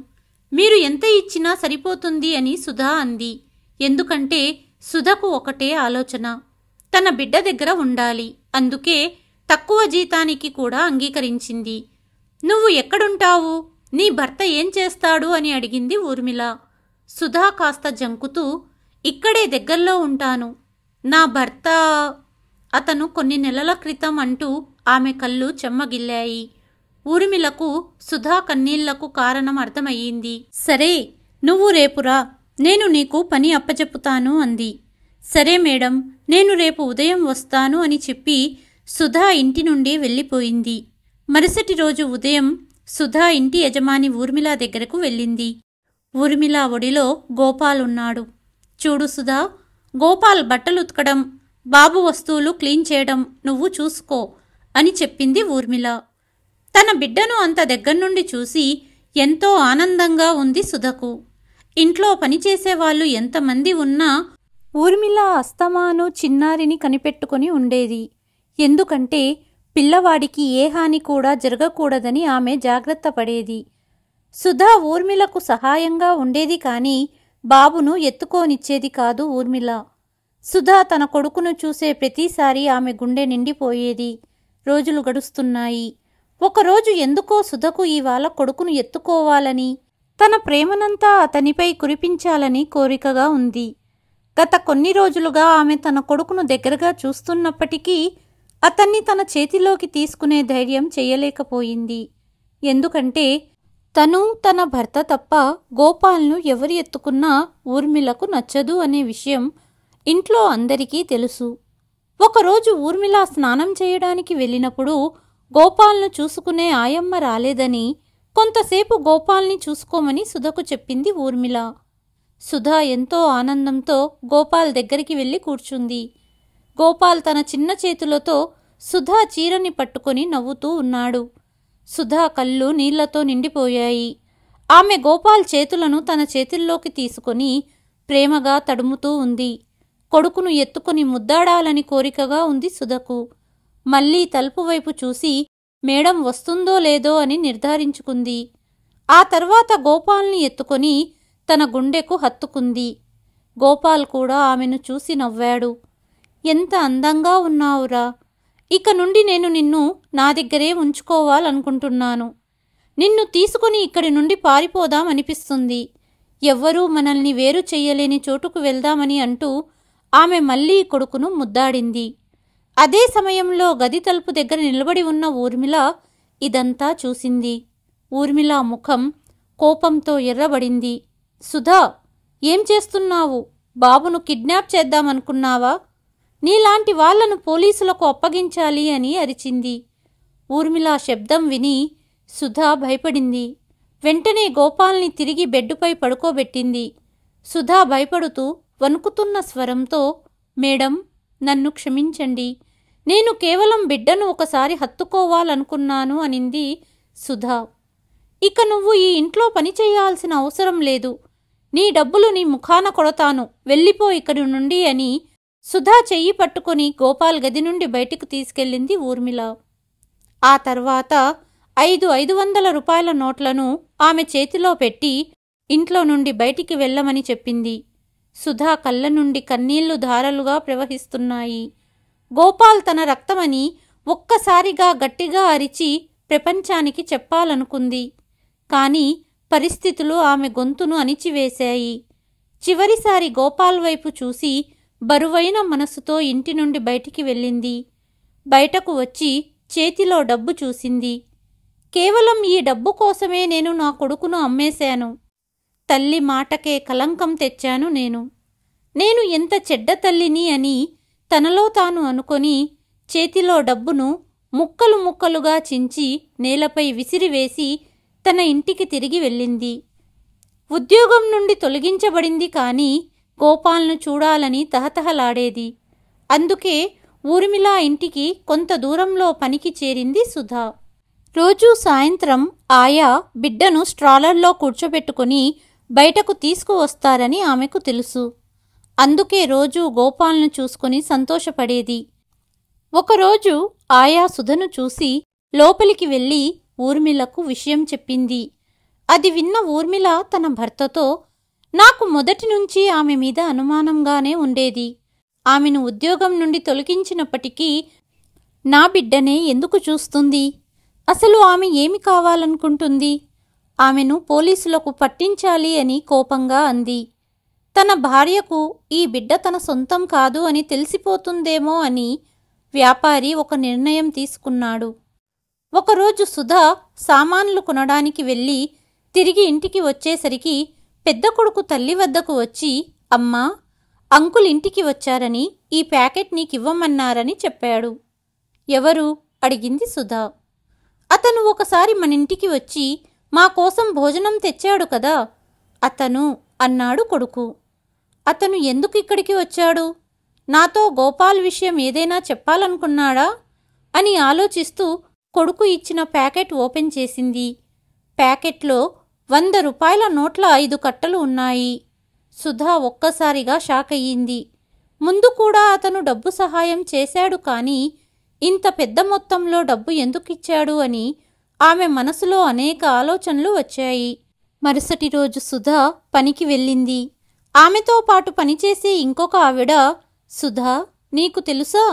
మీరు ఎంత ఇచ్చినా సరిపోతుంది అని సుధా అంది. ఎందుకంటే సుధకు ఒకటే ఆలోచన, తన బిడ్డ దగ్గర ఉండాలి. అందుకే తక్కువ జీతానికి కూడా అంగీకరించింది. నువ్వు ఎక్కడుంటావు, నీ భర్త ఏం చేస్తాడు అని అడిగింది ఊర్మిళ. సుధా కాస్త జంకుతూ, ఇక్కడే దగ్గర్లో ఉంటాను, నా భర్త అతను కొన్ని నెలల క్రితం అంటూ ఆమె కళ్ళు చెమ్మగిల్లాయి. ఊర్మిళకు సుధా కన్నీళ్లకు కారణం అర్థమయ్యింది. సరే, నువ్వు రేపురా, నేను నీకు పని అప్పచెప్పుతాను అంది. సరే మేడం, నేను రేపు ఉదయం వస్తాను అని చెప్పి సుధా ఇంటి నుండి వెళ్ళిపోయింది. మరుసటి రోజు ఉదయం సుధా ఇంటి యజమాని ఊర్మిళ దగ్గరకు వెళ్ళింది. ఊర్మిళ ఒడిలో గోపాల్ ఉన్నాడు. చూడు సుధా, గోపాల్ బట్టలు ఉతకడం, బాబు వస్తువులు క్లీన్ చేయడం నువ్వు చూసుకో అని చెప్పింది ఊర్మిళ. తన బిడ్డను అంత దగ్గర్నుండి చూసి ఎంతో ఆనందంగా ఉంది సుధకు. ఇంట్లో పనిచేసేవాళ్ళు ఎంతమంది ఉన్నా ఊర్మిళ అస్తమాను చిన్నారిని కనిపెట్టుకుని ఉండేది. ఎందుకంటే పిల్లవాడికి ఏ హాని కూడా జరగకూడదని ఆమె జాగ్రత్త పడేది. సుధా ఊర్మిళకు సహాయంగా ఉండేది కానీ బాబును ఎత్తుకోనిచ్చేది కాదు ఊర్మిళ. సుధా తన కొడుకును చూసే ప్రతిసారి ఆమె గుండె నిండిపోయేది. రోజులు గడుస్తున్నాయి. ఒకరోజు ఎందుకో సుధకు ఇవాళ కొడుకును ఎత్తుకోవాలని, తన ప్రేమనంతా అతనిపై కురిపించాలని కోరికగా ఉంది. గత కొన్ని రోజులుగా ఆమె తన కొడుకును దగ్గరగా చూస్తున్నప్పటికీ అతన్ని తన చేతిలోకి తీసుకునే ధైర్యం చేయలేకపోయింది. ఎందుకంటే తను తన భర్త తప్ప గోపాల్ను ఎవరు ఎత్తుకున్నా ఊర్మిళకు నచ్చదు అనే విషయం ఇంట్లో అందరికీ తెలుసు. ఒకరోజు ఊర్మిళ స్నానం చేయడానికి వెళ్ళినప్పుడు గోపాల్ను చూసుకునే ఆయమ్మ రాలేదని కొంతసేపు గోపాల్ని చూసుకోమని సుధకు చెప్పింది ఊర్మిళ. సుధా ఎంతో ఆనందంతో గోపాల్ దగ్గరికి వెళ్ళి కూర్చుంది. గోపాల్ తన చిన్న చేతులతో సుధా చీరని పట్టుకొని నవ్వుతూ ఉన్నాడు. సుధా కళ్ళు నీళ్లతో నిండిపోయాయి. ఆమె గోపాల్ చేతులను తన చేతుల్లోకి తీసుకొని ప్రేమగా తడుముతూ ఉంది. కొడుకును ఎత్తుకుని ముద్దాడాలని కోరికగా ఉంది సుధకు. మళ్లీ తలుపు వైపు చూసి మేడం వస్తుందో లేదో అని నిర్ధారించుకుంది. ఆ తర్వాత గోపాల్ని ఎత్తుకొని తన గుండెకు హత్తుకుంది. గోపాల్ కూడా ఆమెను చూసి నవ్వాడు. ఎంత అందంగా ఉన్నావురా, ఇక నుండి నేను నిన్ను నా దగ్గరే ఉంచుకోవాలనుకుంటున్నాను. నిన్ను తీసుకుని ఇక్కడి నుండి పారిపోదామనిపిస్తుంది. ఎవ్వరూ మనల్ని వేరు చెయ్యలేని చోటుకు వెళ్దామని అంటూ ఆమె మళ్లీ కొడుకును ముద్దాడింది. అదే సమయంలో గది తలుపు దగ్గర నిలబడి ఉన్న ఊర్మిళ ఇదంతా చూసింది. ఊర్మిళ ముఖం కోపంతో ఎర్రబడింది. సుధా, ఏం చేస్తున్నావు? బాబును కిడ్నాప్ చేద్దామనుకున్నావా? నీలాంటి వాళ్లను పోలీసులకు అప్పగించాలి అని అరిచింది. ఊర్మిళ శబ్దం విని సుధా భయపడింది. వెంటనే గోపాల్ని తిరిగి బెడ్డుపై పడుకోబెట్టింది. సుధా భయపడుతూ వణుకుతున్న స్వరంతో, మేడం, నన్ను క్షమించండి. నేను కేవలం బిడ్డను ఒకసారి హత్తుకోవాలనుకున్నాను అనింది సుధా. ఇక నువ్వు ఈ ఇంట్లో పని చేయాల్సిన అవసరం లేదు. నీ డబ్బులు నీ ముఖాన కొడతాను, వెళ్ళిపో ఇక్కడి నుండి అని సుధా చెయ్యి పట్టుకుని గోపాల్ గది నుండి బయటకు తీసుకెళ్ళింది ఊర్మిళ. ఆ తర్వాత 500 రూపాయల నోట్లను ఆమె చేతిలో పెట్టి ఇంట్లో నుండి బయటికి వెళ్ళమని చెప్పింది. సుధా కళ్ళ నుండి కన్నీళ్లు ధారలుగా ప్రవహిస్తున్నాయి. గోపాల్ తన రక్తమని ఒక్కసారిగా గట్టిగా అరిచి ప్రపంచానికి చెప్పాలనుకుంది. కాని పరిస్థితులు ఆమె గొంతును అణిచివేశాయి. చివరిసారి గోపాల్ వైపు చూసి బరువైన మనసుతో ఇంటి నుండి బయటికి వెళ్ళింది. బయటకు వచ్చి చేతిలో డబ్బు చూసింది. కేవలం ఈ డబ్బు కోసమే నేను నా కొడుకును అమ్మేశాను. తల్లి మాటకే కలంకం తెచ్చాను నేను ఎంత చెడ్డ తల్లిని అని తనలో తాను అనుకొని చేతిలో డబ్బును ముక్కలు ముక్కలుగా చించి నేలపై విసిరివేసి తన ఇంటికి తిరిగి వెళ్ళింది. ఉద్యోగం నుండి తొలగించబడింది కానీ గోపాల్ను చూడాలని తహతహలాడేది. అందుకే ఊర్మిళ ఇంటికి కొంత దూరంలో పనికి చేరింది సుధా. రోజూ సాయంత్రం ఆయా బిడ్డను స్ట్రాలర్లో కూర్చోబెట్టుకుని బయటకు తీసుకువస్తారని ఆమెకు తెలుసు. అందుకే రోజూ గోపాల్ను చూసుకుని సంతోషపడేది. ఒకరోజు ఆయా సుధను చూసి లోపలికి వెళ్ళి ఊర్మిళకు విషయం చెప్పింది. అది విన్న ఊర్మిళ తన భర్తతో, నాకు మొదటి నుంచి ఆమె మీద అనుమానంగానే ఉండేది. ఆమెను ఉద్యోగం నుండి తొలగించినప్పటికీ నా బిడ్డనే ఎందుకు చూస్తుంది? అసలు ఆమె ఏమి కావాలనుకుంటుంది? ఆమెను పోలీసులకు పట్టించాలి అని కోపంగా అంది. తన భార్యకు ఈ బిడ్డ తన సొంతం కాదు అని తెలిసిపోతుందేమో అని వ్యాపారి ఒక నిర్ణయం తీసుకున్నాడు. ఒకరోజు సుధా సామాన్లు కొనడానికి వెళ్ళి తిరిగి ఇంటికి వచ్చేసరికి పెద్ద కొడుకు తల్లి వద్దకు వచ్చి, అమ్మా, అంకుల్ ఇంటికి వచ్చారని ఈ ప్యాకెట్ నీకివ్వమన్నారని చెప్పాడు. ఎవరు? అడిగింది సుధా. అతను ఒకసారి మన ఇంటికి వచ్చి మా కోసం భోజనం తెచ్చాడు కదా, అతను అన్నాడు కొడుకు. అతను ఎందుకు ఇక్కడికి వచ్చాడు? నాతో గోపాల్ విషయం ఏదైనా చెప్పాలనుకున్నాడా అని ఆలోచిస్తూ కొడుకు ఇచ్చిన ప్యాకెట్ ఓపెన్ చేసింది. ప్యాకెట్లో 100 రూపాయల నోట్ల 5 కట్టలు ఉన్నాయి. సుధా ఒక్కసారిగా షాక్ అయ్యింది. ముందు కూడా అతను డబ్బు సహాయం చేశాడు, కానీ ఇంత పెద్ద మొత్తంలో డబ్బు ఎందుకిచ్చాడు అని ఆమె మనసులో అనేక ఆలోచనలు వచ్చాయి. మరుసటి రోజు సుధా పనికి వెళ్ళింది. ఆమెతో పాటు పనిచేసే ఇంకొక ఆవిడ, సుధా, నీకు తెలుసా,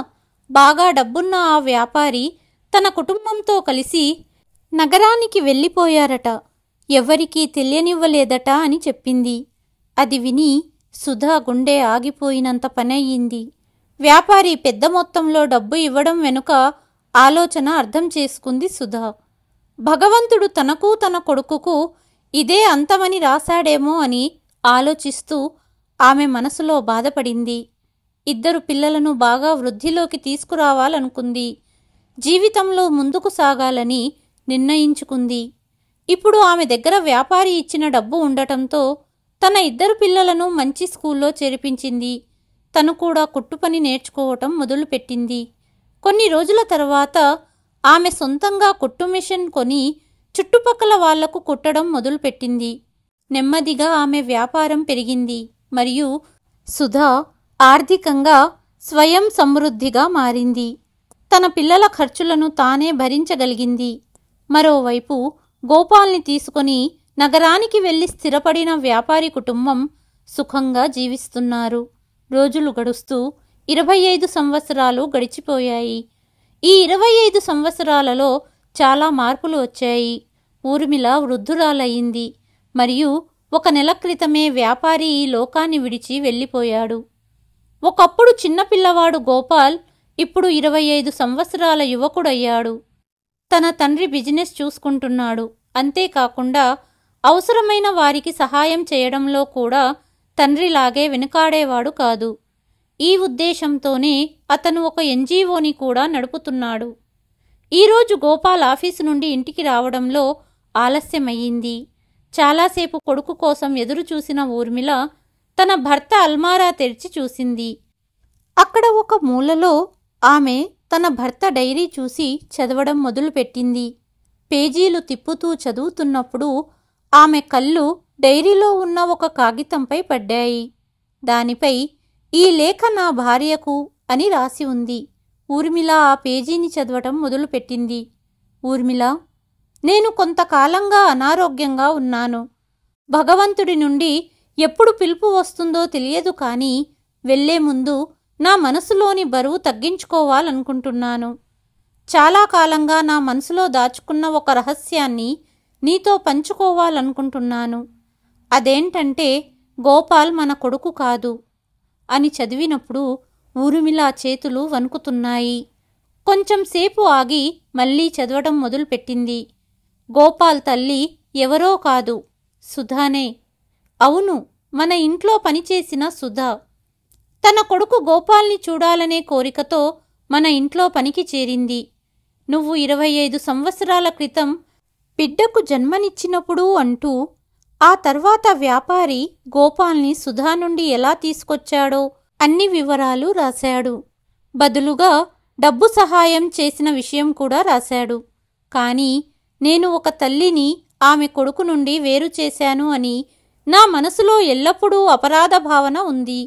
బాగా డబ్బున్న ఆ వ్యాపారి తన కుటుంబంతో కలిసి నగరానికి వెళ్ళిపోయారట, ఎవరికీ తెలియనివ్వలేదట అని చెప్పింది. అది విని సుధా గుండె ఆగిపోయినంత పనయ్యింది. వ్యాపారి పెద్ద మొత్తంలో డబ్బు ఇవ్వడం వెనుక ఆలోచన అర్థం చేసుకుంది సుధా. భగవంతుడు తనకు తన కొడుకుకు ఇదే అంతమని రాశాడేమో అని ఆలోచిస్తూ ఆమె మనసులో బాధపడింది. 2 పిల్లలను బాగా వృద్ధిలోకి తీసుకురావాలనుకుంది. జీవితంలో ముందుకు సాగాలని నిర్ణయించుకుంది. ఇప్పుడు ఆమె దగ్గర వ్యాపారి ఇచ్చిన డబ్బు ఉండటంతో తన 2 పిల్లలను మంచి స్కూల్లో చేర్పించింది. తను కూడా కుట్టుపని నేర్చుకోవటం మొదలుపెట్టింది. కొన్ని రోజుల తర్వాత ఆమె సొంతంగా కుట్టు మిషన్ కొని చుట్టుపక్కల వాళ్లకు కుట్టడం మొదలుపెట్టింది. నెమ్మదిగా ఆమె వ్యాపారం పెరిగింది మరియు సుధా ఆర్థికంగా స్వయం సమృద్ధిగా మారింది. తన పిల్లల ఖర్చులను తానే భరించగలిగింది. మరోవైపు గోపాల్ని తీసుకొని నగరానికి వెళ్లి స్థిరపడిన వ్యాపారి కుటుంబం సుఖంగా జీవిస్తున్నారు. రోజులు గడుస్తూ 25 సంవత్సరాలు గడిచిపోయాయి. ఈ 25 సంవత్సరాలలో చాలా మార్పులు వచ్చాయి. ఊర్మిళ వృద్ధురాలయ్యింది మరియు 1 నెల క్రితమే వ్యాపారి ఈ లోకాన్ని విడిచి వెళ్ళిపోయాడు. ఒకప్పుడు చిన్నపిల్లవాడు గోపాల్ ఇప్పుడు 25 సంవత్సరాల యువకుడయ్యాడు. తన తండ్రి బిజినెస్ చూసుకుంటున్నాడు. అంతేకాకుండా అవసరమైన వారికి సహాయం చేయడంలో కూడా తండ్రిలాగే వెనుకాడేవాడు కాదు. ఈ ఉద్దేశంతోనే అతను ఒక ఎన్జీఓని కూడా నడుపుతున్నాడు. ఈరోజు గోపాల్ ఆఫీసు నుండి ఇంటికి రావడంలో ఆలస్యమయ్యింది. చాలాసేపు కొడుకు కోసం ఎదురుచూసిన ఊర్మిళ తన భర్త అల్మారా తెరిచి చూసింది. అక్కడ ఒక మూలలో ఆమె తన భర్త డైరీ చూసి చదవడం మొదలుపెట్టింది. పేజీలు తిప్పుతూ చదువుతున్నప్పుడు ఆమె కళ్ళు డైరీలో ఉన్న ఒక కాగితంపై పడ్డాయి. దానిపై ఈ లేఖ నా భార్యకు అని రాసి ఉంది. ఊర్మిళ ఆ పేజీని చదవటం మొదలుపెట్టింది. ఊర్మిళ, నేను కొంతకాలంగా అనారోగ్యంగా ఉన్నాను. భగవంతుడి నుండి ఎప్పుడు పిలుపు వస్తుందో తెలియదు, కానీ వెళ్లే ముందు నా మనసులోని బరువు తగ్గించుకోవాలనుకుంటున్నాను. చాలా కాలంగా నా మనసులో దాచుకున్న ఒక రహస్యాన్ని నీతో పంచుకోవాలనుకుంటున్నాను. అదేంటంటే గోపాల్ మన కొడుకు కాదు అని చదివినప్పుడు ఊర్మిళ చేతులు వణుకుతున్నాయి. కొంచెం సేపు ఆగి మళ్లీ చదవడం మొదలుపెట్టింది. గోపాల్ తల్లి ఎవరో కాదు, సుధానే. అవును, మన ఇంట్లో పనిచేసిన సుధా. తన కొడుకు గోపాల్ని చూడాలనే కోరికతో మన ఇంట్లో పనికి చేరింది. నువ్వు 25 సంవత్సరాల క్రితం బిడ్డకు జన్మనిచ్చినప్పుడు అంటూ ఆ తర్వాత వ్యాపారి గోపాల్ని సుధా నుండి ఎలా తీసుకొచ్చాడో అన్ని వివరాలు రాశాడు. బదులుగా డబ్బు సహాయం చేసిన విషయం కూడా రాశాడు. కానీ నేను ఒక తల్లిని ఆమె కొడుకు నుండి వేరు చేశాను అని నా మనసులో ఎల్లప్పుడూ అపరాధ భావన ఉంది.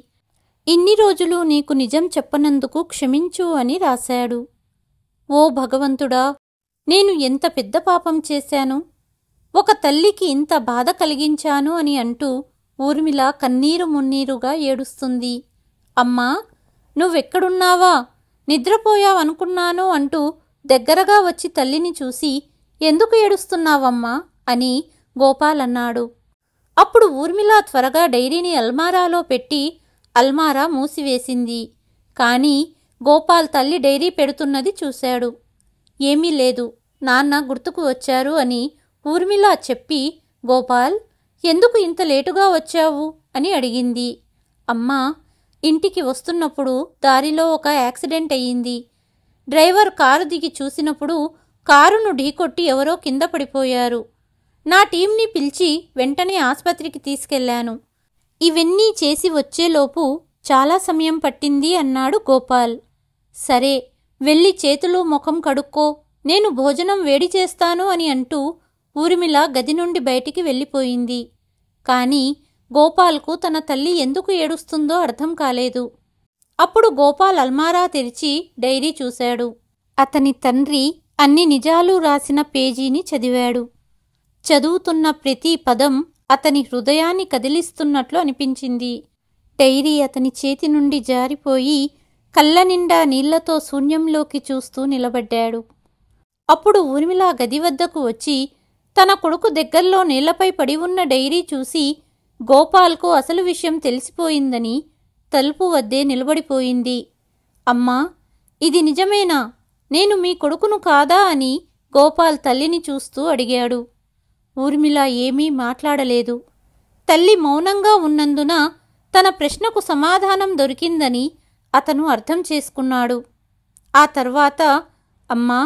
ఇన్ని రోజులు నీకు నిజం చెప్పనందుకు క్షమించు అని రాశాడు. ఓ భగవంతుడా, నేను ఎంత పెద్ద పాపం చేశాను, ఒక తల్లికి ఇంత బాధ కలిగించాను అని అంటూ ఊర్మిళ కన్నీరు మున్నీరుగా ఏడుస్తుంది. అమ్మా, నువ్వెక్కడున్నావా, నిద్రపోయావనుకున్నాను అంటూ దగ్గరగా వచ్చి తల్లిని చూసి ఎందుకు ఏడుస్తున్నావమ్మా అని గోపాల్ అన్నాడు. అప్పుడు ఊర్మిళ త్వరగా డైరీని అల్మారాలో పెట్టి అల్మారా మూసివేసింది. కానీ గోపాల్ తల్లి డైరీ పెడుతున్నది చూశాడు. ఏమీ లేదు, నాన్న గుర్తుకు వచ్చారు అని ఊర్మిళ చెప్పి, గోపాల్, ఎందుకు ఇంత లేటుగా వచ్చావు అని అడిగింది. అమ్మా, ఇంటికి వస్తున్నప్పుడు దారిలో ఒక యాక్సిడెంట్ అయ్యింది. డ్రైవర్ కారు దిగి చూసినప్పుడు కారును ఢీకొట్టి ఎవరో కింద పడిపోయారు. నా టీంని పిలిచి వెంటనే ఆస్పత్రికి తీసుకెళ్లాను. ఇవన్నీ చేసి వచ్చేలోపు చాలా సమయం పట్టింది అన్నాడు గోపాల్. సరే, వెళ్ళి చేతులు ముఖం కడుక్కో, నేను భోజనం వేడి చేస్తాను అని అంటూ ఊర్మిళ గది నుండి బయటికి వెళ్ళిపోయింది. కాని గోపాల్కు తన తల్లి ఎందుకు ఏడుస్తుందో అర్థం కాలేదు. అప్పుడు గోపాల్ అల్మారా తెరిచి డైరీ చూశాడు. అతని తండ్రి అన్ని నిజాలు రాసిన పేజీని చదివాడు. చదువుతున్న ప్రతి పదం అతని హృదయాన్ని కదిలిస్తున్నట్లు అనిపించింది. డైరీ అతని చేతి నుండి జారిపోయి కళ్ళ నిండా నీళ్లతో శూన్యంలోకి చూస్తూ నిలబడ్డాడు. అప్పుడు ఊర్మిళ గది వద్దకు వచ్చి తన కొడుకు దగ్గర్లో నీళ్లపై పడి ఉన్న డైరీ చూసి గోపాల్కు అసలు విషయం తెలిసిపోయిందని తలుపు వద్దే నిలబడిపోయింది. అమ్మా, ఇది నిజమేనా? నేను మీ కొడుకును కాదా అని గోపాల్ తల్లిని చూస్తూ అడిగాడు. ఊర్మిళ ఏమీ మాట్లాడలేదు. తల్లి మౌనంగా ఉన్నందున తన ప్రశ్నకు సమాధానం దొరికిందని అతను అర్థం చేసుకున్నాడు. ఆ తర్వాత, అమ్మా,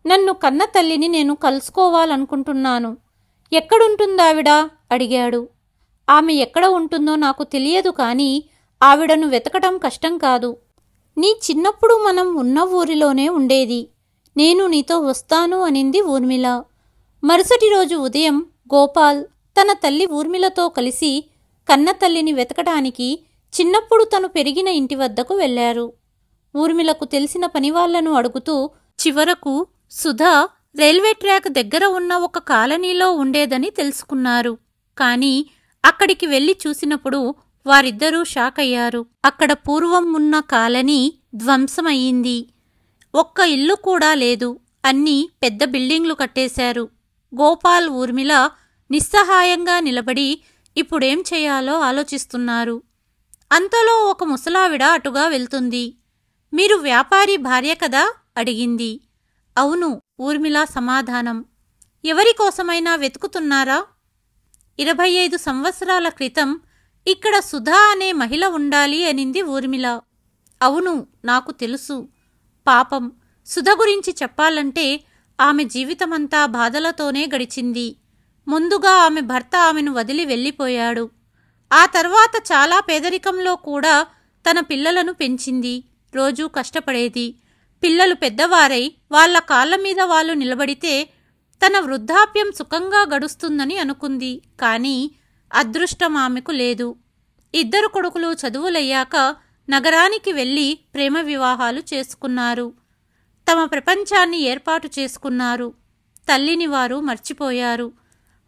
నన్ను కన్న తల్లిని నేను కలుసుకోవాలనుకుంటున్నాను. ఎక్కడుంటుందావిడా అడిగాడు. ఆమె ఎక్కడ ఉంటుందో నాకు తెలియదు, కానీ ఆవిడను వెతకటం కష్టం కాదు. నీ చిన్నప్పుడు మనం ఉన్న ఊరిలోనే ఉండేది. నేను నీతో వస్తాను అనింది ఊర్మిళ. మరుసటి రోజు ఉదయం గోపాల్ తన తల్లి ఊర్మిళతో కలిసి కన్న తల్లిని వెతకటానికి చిన్నప్పుడు తను పెరిగిన ఇంటి వద్దకు వెళ్లారు. ఊర్మిళకు తెలిసిన పనివాళ్లను అడుగుతూ చివరకు సుధా రైల్వే ట్రాక్ దగ్గర ఉన్న ఒక కాలనీలో ఉండేదని తెలుసుకున్నారు. కానీ అక్కడికి వెళ్లి చూసినప్పుడు వారిద్దరూ షాక్ అయ్యారు. అక్కడ పూర్వం ఉన్న కాలనీ ధ్వంసమయ్యింది. ఒక్క ఇల్లు కూడా లేదు. అన్నీ పెద్ద బిల్డింగ్లు కట్టేశారు. గోపాల్, ఊర్మిళ నిస్సహాయంగా నిలబడి ఇప్పుడేం చేయాలో ఆలోచిస్తున్నారు. అంతలో ఒక ముసలావిడ అటుగా వెళ్తుంది. మీరు వ్యాపారి భార్య కదా అడిగింది. అవును, ఊర్మిళ సమాధానం. ఎవరికోసమైనా వెతుకుతున్నారా? 25 సంవత్సరాల క్రితం ఇక్కడ సుధా అనే మహిళ ఉండాలి అనింది ఊర్మిళ. అవును, నాకు తెలుసు. పాపం, సుధ గురించి చెప్పాలంటే ఆమె జీవితమంతా బాధలతోనే గడిచింది. ముందుగా ఆమె భర్త ఆమెను వదిలి వెళ్ళిపోయాడు. ఆ తర్వాత చాలా పేదరికంలో కూడా తన పిల్లలను పెంచింది. రోజూ కష్టపడేది. పిల్లలు పెద్దవారై వాళ్ల కాళ్ల మీద వాళ్ళు నిలబడితే తన వృద్ధాప్యం సుఖంగా గడుస్తుందని అనుకుంది. కానీ అదృష్టం ఆమెకు లేదు. 2 కొడుకులు చదువులయ్యాక నగరానికి వెళ్లి ప్రేమ వివాహాలు చేసుకున్నారు. తమ ప్రపంచాన్ని ఏర్పాటు చేసుకున్నారు. తల్లిని వారు మర్చిపోయారు.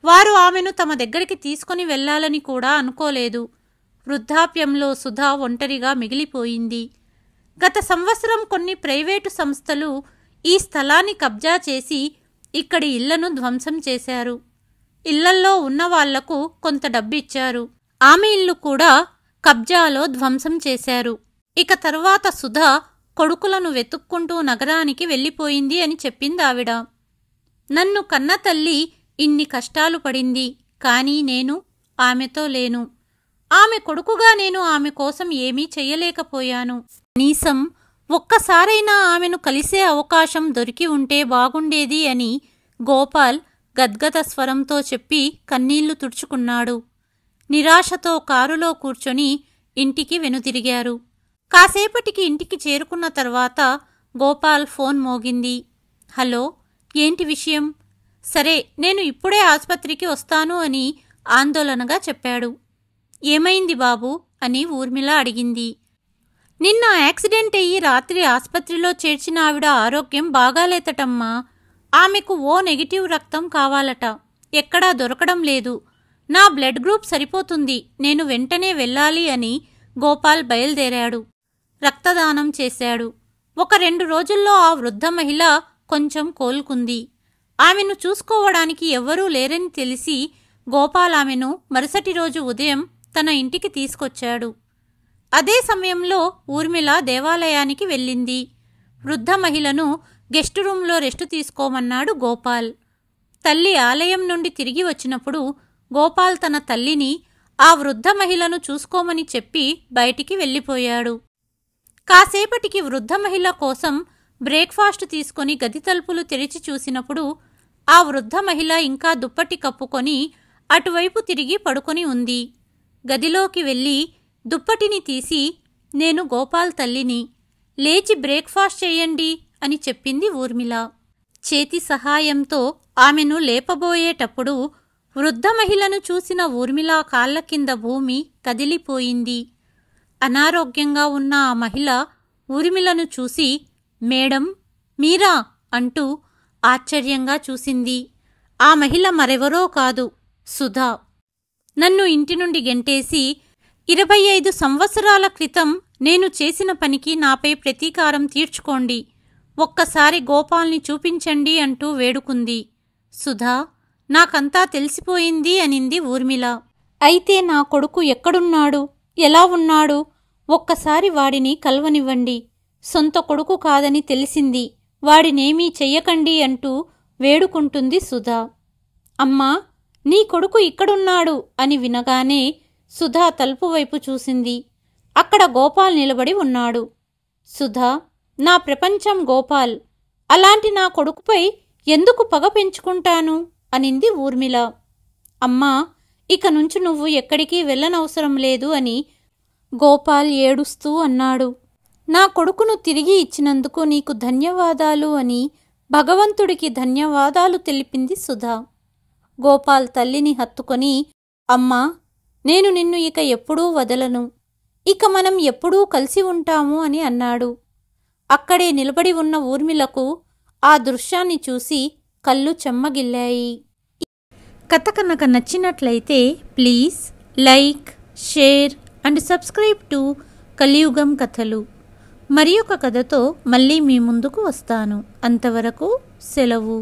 వారు ఆమెను తమ దగ్గరికి తీసుకుని వెళ్లాలని కూడా అనుకోలేదు. వృద్ధాప్యంలో సుధా ఒంటరిగా మిగిలిపోయింది. గత సంవత్సరం కొన్ని ప్రైవేటు సంస్థలు ఈ స్థలాన్ని కబ్జా చేసి ఇక్కడి ఇళ్లను ధ్వంసం చేశారు. ఇళ్లల్లో ఉన్నవాళ్లకు కొంత డబ్బిచ్చారు. ఆమె ఇల్లు కూడా కబ్జాలో ధ్వంసం చేశారు. ఇక తరువాత సుధా కొడుకులను వెతుక్కుంటూ నగరానికి వెళ్ళిపోయింది అని చెప్పిందావిడ. నన్ను కన్న తల్లి ఇన్ని కష్టాలు పడింది, కానీ నేను ఆమెతో లేను. ఆమె కొడుకుగా నేను ఆమె కోసం ఏమీ చెయ్యలేకపోయాను. కనీసం ఒక్కసారైనా ఆమెను కలిసే అవకాశం దొరికి ఉంటే బాగుండేది అని గోపాల్ గద్గద స్వరంతో చెప్పి కన్నీళ్లు తుడుచుకున్నాడు. నిరాశతో కారులో కూర్చొని ఇంటికి వెనుతిరిగారు. కాసేపటికి ఇంటికి చేరుకున్న తర్వాత గోపాల్ ఫోన్ మోగింది. హలో, ఏంటి విషయం? సరే, నేను ఇప్పుడే ఆస్పత్రికి వస్తాను అని ఆందోళనగా చెప్పాడు. ఏమైంది బాబూ అని ఊర్మిళ అడిగింది. నిన్న యాక్సిడెంట్ అయ్యి రాత్రి ఆస్పత్రిలో చేర్చిన ఆవిడ ఆరోగ్యం బాగాలేదటమ్మా. ఆమెకు ఓ నెగిటివ్ రక్తం కావాలట. ఎక్కడా దొరకడం లేదు. నా బ్లడ్ గ్రూప్ సరిపోతుంది. నేను వెంటనే వెళ్ళాలి అని గోపాల్ బయలుదేరాడు. రక్తదానం చేశాడు. 1-2 రోజుల్లో ఆ వృద్ధ మహిళ కొంచెం కోలుకుంది. ఆమెను చూసుకోవడానికి ఎవ్వరూ లేరని తెలిసి గోపాల్ ఆమెను మరుసటి రోజు ఉదయం తన ఇంటికి తీసుకొచ్చాడు. అదే సమయంలో ఊర్మిళ దేవాలయానికి వెళ్ళింది. వృద్ధ మహిళను గెస్ట్ రూమ్లో రెస్ట్ తీసుకోమన్నాడు గోపాల్. తల్లి ఆలయం నుండి తిరిగి వచ్చినప్పుడు గోపాల్ తన తల్లిని ఆ వృద్ధ మహిళను చూసుకోమని చెప్పి బయటికి వెళ్ళిపోయాడు. కాసేపటికి వృద్ధ మహిళ కోసం బ్రేక్ఫాస్ట్ తీసుకొని గది తలుపులు తెరిచి చూసినప్పుడు ఆ వృద్ధ మహిళ ఇంకా దుప్పటి కప్పుకొని అటువైపు తిరిగి పడుకొని ఉంది. గదిలోకి వెళ్ళి దుప్పటిని తీసి, నేను గోపాల్ తల్లిని, లేచి బ్రేక్ఫాస్ట్ చేయండి అని చెప్పింది ఊర్మిళ. చేతి సహాయంతో ఆమెను లేపబోయేటప్పుడు వృద్ధ మహిళను చూసిన ఊర్మిళ కాళ్ల కింద భూమి కదిలిపోయింది. అనారోగ్యంగా ఉన్న ఆ మహిళ ఊర్మిళను చూసి, మేడం మీరా అంటూ ఆశ్చర్యంగా చూసింది. ఆ మహిళ మరెవరో కాదు, సుధా. నన్ను ఇంటి నుండి గెంటేసి 25 సంవత్సరాల క్రితం నేను చేసిన పనికి నాపై ప్రతీకారం తీర్చుకోండి, ఒక్కసారి గోపాల్ని చూపించండి అంటూ వేడుకుంది. సుధా, నాకంతా తెలిసిపోయింది అనింది ఊర్మిళ. అయితే నా కొడుకు ఎక్కడున్నాడు, ఎలా ఉన్నాడు, ఒక్కసారి వాడిని కలవనివ్వండి. సొంత కొడుకు కాదని తెలిసింది, వాడినేమీ చెయ్యకండి అంటూ వేడుకుంటుంది సుధా. అమ్మా, నీ కొడుకు ఇక్కడున్నాడు అని వినగానే సుధా తలుపు వైపు చూసింది. అక్కడ గోపాల్ నిలబడి ఉన్నాడు. సుధా, నా ప్రపంచం గోపాల్, అలాంటి నా కొడుకుపై ఎందుకు పగ పెంచుకుంటాను అనింది ఊర్మిళ. అమ్మా, ఇక నుంచి నువ్వు ఎక్కడికి వెళ్ళనవసరం లేదు అని గోపాల్ ఏడుస్తూ అన్నాడు. నా కొడుకును తిరిగి ఇచ్చినందుకు నీకు ధన్యవాదాలు అని భగవంతుడికి ధన్యవాదాలు తెలిపింది సుధా. గోపాల్ తల్లిని హత్తుకొని, అమ్మా, నేను నిన్ను ఇక ఎప్పుడూ వదలను, ఇక మనం ఎప్పుడూ కలిసి ఉంటాము అని అన్నాడు. అక్కడే నిలబడి ఉన్న ఊర్మిళకు ఆ దృశ్యాన్ని చూసి కళ్ళు చెమ్మగిల్లాయి. కథ కనుక నచ్చినట్లయితే please like, share and subscribe to కలియుగం కథలు. మరి ఒక కథతో మళ్ళీ మీ ముందుకు వస్తాను. అంతవరకు సెలవు.